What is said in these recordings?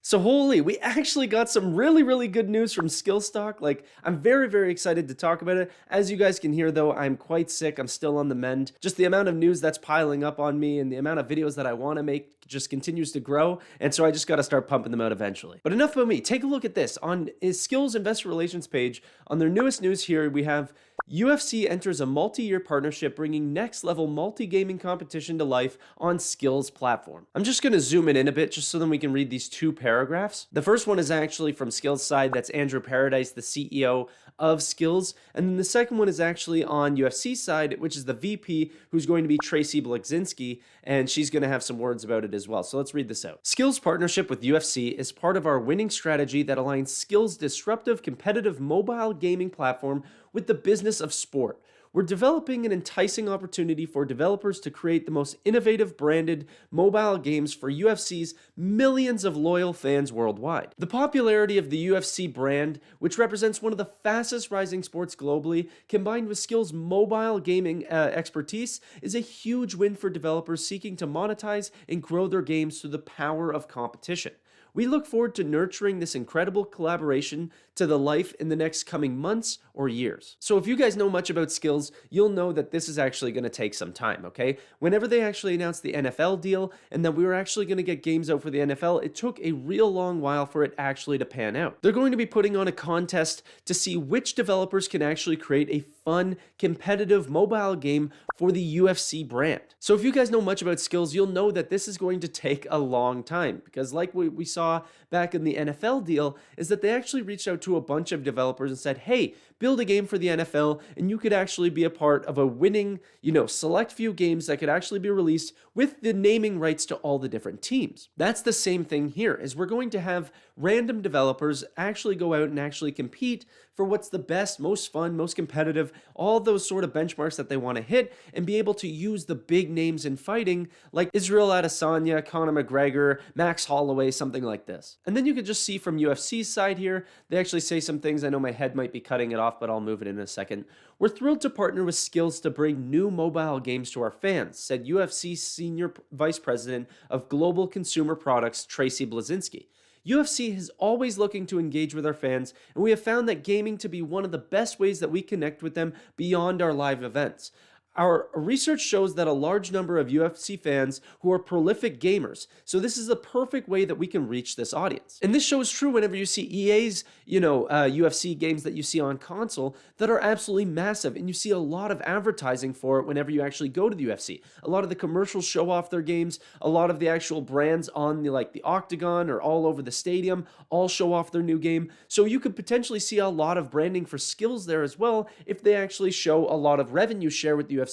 So holy, we actually got some really good news from Skillstock. Like, I'm very excited to talk about it. As you guys can hear though, I'm quite sick. I'm still on the mend. Just the amount of news that's piling up on me and the amount of videos that I want to make just continues to grow. And so I just got to start pumping them out eventually. But enough about me. Take a look at this. On Skillz Investor Relations page, on their newest news here, we have UFC enters a multi-year partnership bringing next-level multi-gaming competition to life on Skillz platform. I'm just going to zoom it in a bit just so then we can read these two paragraphs. The first one is actually from Skillz side. That's Andrew Paradise, the CEO of Skillz. And then the second one is actually on UFC side, which is the VP, who's going to be Tracy Blazinski, and she's going to have some words about it as well. So let's read this out. Skillz partnership with UFC is part of our winning strategy that aligns Skillz' disruptive competitive mobile gaming platform with the business of sport. We're developing an enticing opportunity for developers to create the most innovative branded mobile games for UFC's millions of loyal fans worldwide. The popularity of the UFC brand, which represents one of the fastest rising sports globally, combined with Skillz' mobile gaming expertise, is a huge win for developers seeking to monetize and grow their games through the power of competition. We look forward to nurturing this incredible collaboration to the life in the next coming months or years. So if you guys know much about Skillz, you'll know that this is actually going to take some time, okay? Whenever they actually announced the NFL deal and that we were actually going to get games out for the NFL, it took a real long while for it actually to pan out. They're going to be putting on a contest to see which developers can actually create a fun, competitive mobile game for the UFC brand. So if you guys know much about Skillz, you'll know that this is going to take a long time because like we saw back in the NFL deal is that they actually reached out to a bunch of developers and said, hey, build a game for the NFL and you could actually be a part of a winning, select few games that could actually be released with the naming rights to all the different teams. That's the same thing here, is we're going to have random developers actually go out and actually compete for what's the best, most fun, most competitive, all those sort of benchmarks that they want to hit and be able to use the big names in fighting like Israel Adesanya, Conor McGregor, Max Holloway, something like this. And then you can just see from UFC's side here, they actually say some things. I know my head might be cutting it off, but I'll move it in a second. We're thrilled to partner with Skillz to bring new mobile games to our fans, said UFC Senior Vice President of Global Consumer Products, Tracy Blazinski. UFC is always looking to engage with our fans, and we have found that gaming to be one of the best ways that we connect with them beyond our live events. Our research shows that a large number of UFC fans who are prolific gamers, so this is the perfect way that we can reach this audience. And this shows true whenever you see EA's, UFC games that you see on console that are absolutely massive, and you see a lot of advertising for it whenever you actually go to the UFC. A lot of the commercials show off their games, a lot of the actual brands on the Octagon or all over the stadium all show off their new game, so you could potentially see a lot of branding for Skillz there as well if they actually show a lot of revenue share with the UFC.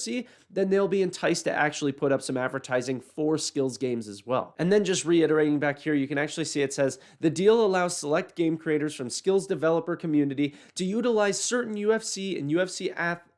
Then they'll be enticed to actually put up some advertising for Skillz games as well. And then just reiterating back here, you can actually see it says, the deal allows select game creators from Skillz developer community to utilize certain UFC and UFC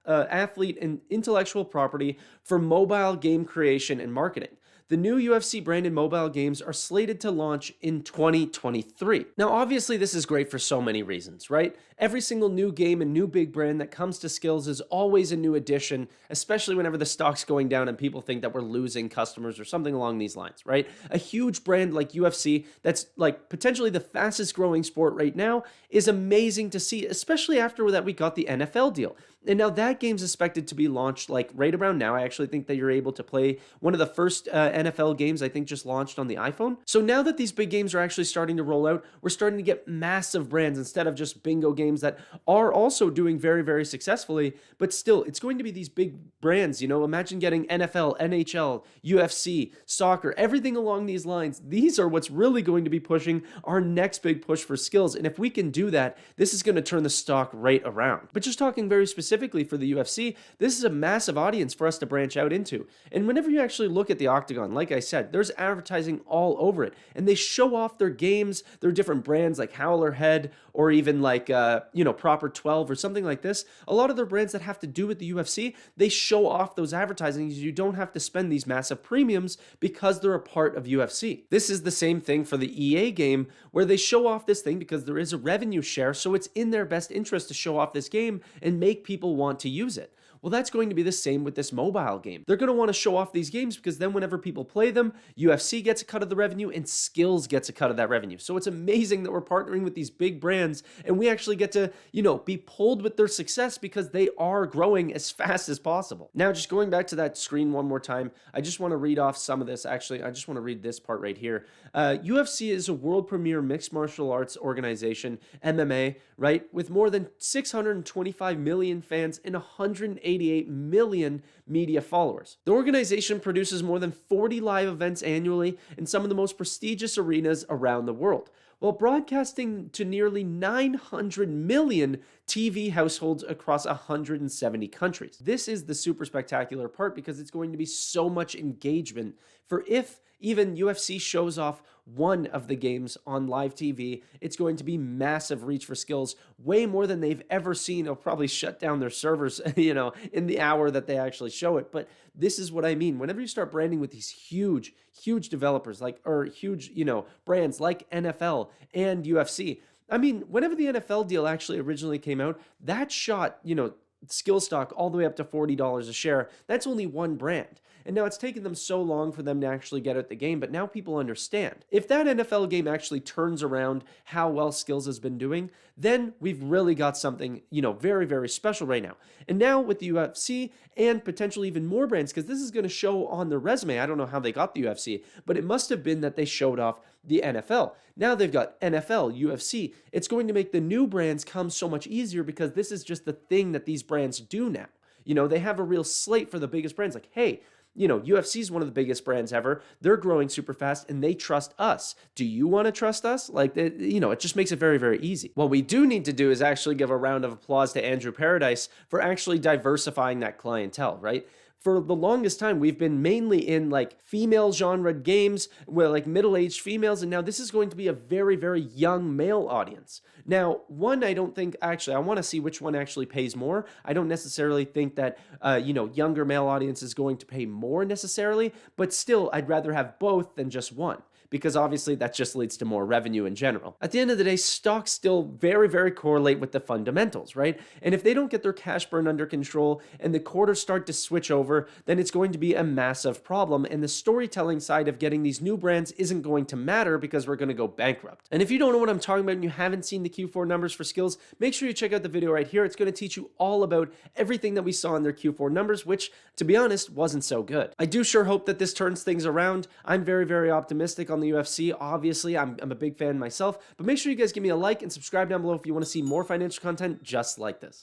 athlete and intellectual property for mobile game creation and marketing. The new UFC branded mobile games are slated to launch in 2023. Now, obviously, this is great for so many reasons, right? Every single new game and new big brand that comes to Skillz is always a new addition, especially whenever the stock's going down and people think that we're losing customers or something along these lines, right? A huge brand like UFC that's like potentially the fastest growing sport right now is amazing to see, especially after that we got the NFL deal. And now that game's expected to be launched like right around now. I actually think that you're able to play one of the first NFL games, I think just launched on the iPhone. So now that these big games are actually starting to roll out, we're starting to get massive brands instead of just bingo games that are also doing very successfully, but still it's going to be these big brands. Imagine getting NFL, NHL, UFC, soccer, everything along these lines. These are what's really going to be pushing our next big push for Skillz. And if we can do that, this is going to turn the stock right around. But just talking very specifically for the UFC, this is a massive audience for us to branch out into. And whenever you actually look at the Octagon, like I said, there's advertising all over it. And they show off their games, their different brands like Howler Head or even like, Proper 12 or something like this. A lot of their brands that have to do with the UFC, they show off those advertising. You don't have to spend these massive premiums because they're a part of UFC. This is the same thing for the EA game where they show off this thing because there is a revenue share. So it's in their best interest to show off this game and make people want to use it. Well, that's going to be the same with this mobile game. They're going to want to show off these games because then whenever people play them, UFC gets a cut of the revenue and Skillz gets a cut of that revenue. So it's amazing that we're partnering with these big brands and we actually get to, be pulled with their success because they are growing as fast as possible. Now, just going back to that screen one more time, I just want to read off some of this. Actually, I just want to read this part right here. UFC is a world premier mixed martial arts organization, MMA, right, with more than 625 million fans and 188 million media followers. The organization produces more than 40 live events annually in some of the most prestigious arenas around the world, while broadcasting to nearly 900 million TV households across 170 countries. This is the super spectacular part because it's going to be so much engagement for if even UFC shows off one of the games on live TV, it's going to be massive reach for Skillz, way more than they've ever seen. It'll probably shut down their servers, in the hour that they actually show it. But this is what I mean. Whenever you start branding with these huge developers or huge, brands like NFL and UFC, I mean, whenever the NFL deal actually originally came out, that shot, Skillz stock all the way up to $40 a share. That's only one brand. And now it's taken them so long for them to actually get at the game, but now people understand. If that NFL game actually turns around how well Skillz has been doing, then we've really got something, very, very special right now. And now with the UFC and potentially even more brands, because this is going to show on their resume. I don't know how they got the UFC, but it must have been that they showed off the NFL. Now they've got NFL, UFC. It's going to make the new brands come so much easier because this is just the thing that these brands do now. They have a real slate for the biggest brands. Like, hey, UFC is one of the biggest brands ever. They're growing super fast and they trust us. Do you want to trust us? It just makes it very, very easy. What we do need to do is actually give a round of applause to Andrew Paradise for actually diversifying that clientele, right? For the longest time, we've been mainly in female genre games where middle-aged females, and now this is going to be a very, very young male audience. Now, I don't think, actually, I want to see which one actually pays more. I don't necessarily think that, younger male audience is going to pay more necessarily, but still, I'd rather have both than just one, because obviously that just leads to more revenue in general. At the end of the day, stocks still very, very correlate with the fundamentals, right? And if they don't get their cash burn under control and the quarters start to switch over, then it's going to be a massive problem. And the storytelling side of getting these new brands isn't going to matter because we're going to go bankrupt. And if you don't know what I'm talking about and you haven't seen the Q4 numbers for Skillz, make sure you check out the video right here. It's going to teach you all about everything that we saw in their Q4 numbers, which, to be honest, wasn't so good. I do sure hope that this turns things around. I'm very, very optimistic on the UFC. Obviously, I'm a big fan myself, but make sure you guys give me a like and subscribe down below if you want to see more financial content just like this.